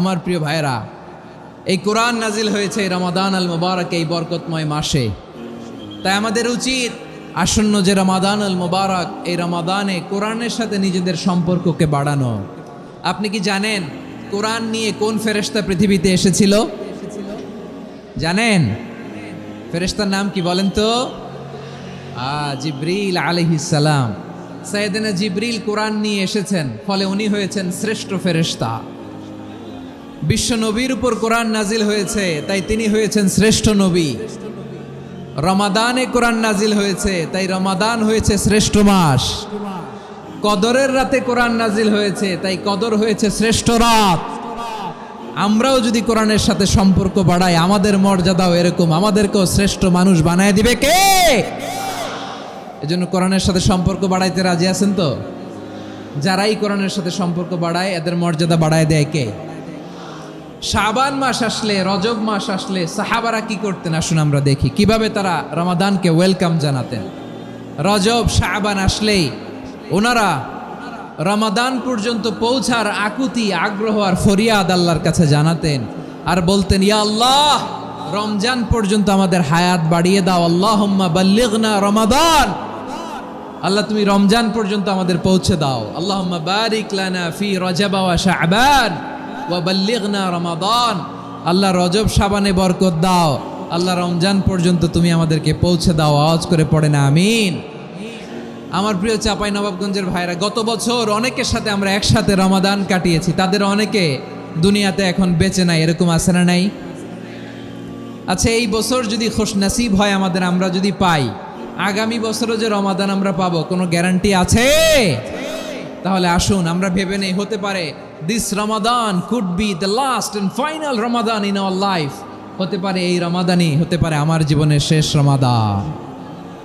আমার প্রিয় ভাইরা, এই কোরআন নাজিল হয়েছে রমাদান আল মুবারক, এই বরকতময় মাসে। তাই আমাদের উচিত আসন্ন যে রমাদান আল মুবারক, এই রমাদানে কোরআনের সাথে নিজেদের সম্পর্ককে বাড়ানো। আপনি কি জানেন কোরআন নিয়ে কোন ফেরেশতা পৃথিবীতে এসেছিল? জানেন ফেরেশতার নাম কি বলেন তো? জিবরিল আলাইহিস সালাম। সাইয়েদনা জিবরিল কোরআন নিয়ে এসেছেন, ফলে উনি হয়েছেন শ্রেষ্ঠ ফেরেশতা। বিশ্ব নবীর উপর কোরআন নাজিল হয়েছে, তাই তিনি হয়েছেন শ্রেষ্ঠ নবী। রমাদানে কোরআন নাজিল হয়েছে, তাই রমাদান হয়েছে শ্রেষ্ঠ মাস। কদরের রাতে কোরআন নাজিল হয়েছে, তাই কদর হয়েছে শ্রেষ্ঠ রাত। আমরাও যদি কোরআনের সাথে সম্পর্ক বাড়াই, আমাদের মর্যাদাও এরকম, আমাদেরকেও শ্রেষ্ঠ মানুষ বানায় দিবে কে? এজন্য কোরআনের সাথে সম্পর্ক বাড়াইতে রাজি আছেন তো? যারাই কোরআনের সাথে সম্পর্ক বাড়ায়, এদের মর্যাদা বাড়ায় দেয় কে? শাবান মাস আসলে, রজব মাস আসলে সাহাবারা কি করতেন আসুন আমরা দেখি কিভাবে তারা রমাদানকে ওয়েলকাম জানাতেন। রজব শাবান আসলেই ওনারা রমাদান পর্যন্ত পৌঁছার আকুতি, আগ্রহ আর ফরিয়াদ আল্লাহর কাছে জানাতেন আর বলতেন, ইয়া আল্লাহ, রমজান পর্যন্ত আমাদের হায়াত বাড়িয়ে দাও। আল্লাহুম্মা বাল্লিগনা রমাদান, আল্লাহ তুমি রমজান পর্যন্ত আমাদের পৌঁছে দাও। আল্লাহুম্মা বারিক লানা ফি রজব ওয়া শাবান ওয়া বাল্লিগনা রমাদান, আল্লাহ রজব শাবানে বরকত দাও, আল্লাহ রমজান পর্যন্ত তুমি আমাদেরকে পৌঁছে দাও। আওয়াজ করে পড়েন আমিন। আমার প্রিয় চাপাই নবাবগঞ্জের ভাইরা, গত বছর অনেকের সাথে আমরা একসাথে রমাদান কাটিয়েছি, তাদের অনেকে দুনিয়াতে এখন বেঁচে নাই, এরকম আছে না নাই? আচ্ছা, এই বছর যদি খুশনসিব হয় আমাদের, আমরা যদি পাই, আগামী বছরও যে রমাদান আমরা পাবো কোনো গ্যারান্টি আছে? তাহলে আসুন আমরা ভেবে নেই, হতে পারে this Ramadan could be the last and final Ramadan in our life. হতে পারে এই রমাদানই হতে পারে আমার জীবনের শেষ রমাদান।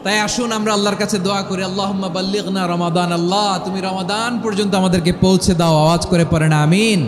তাই আসুন আমরা আল্লাহর কাছে দোয়া করি, আল্লাহুম্মা বাল্লিগনা রমাদান, আল্লাহ তুমি রমাদান পর্যন্ত আমাদেরকে পৌঁছে দাও। আওয়াজ করে পড়েন আমিন।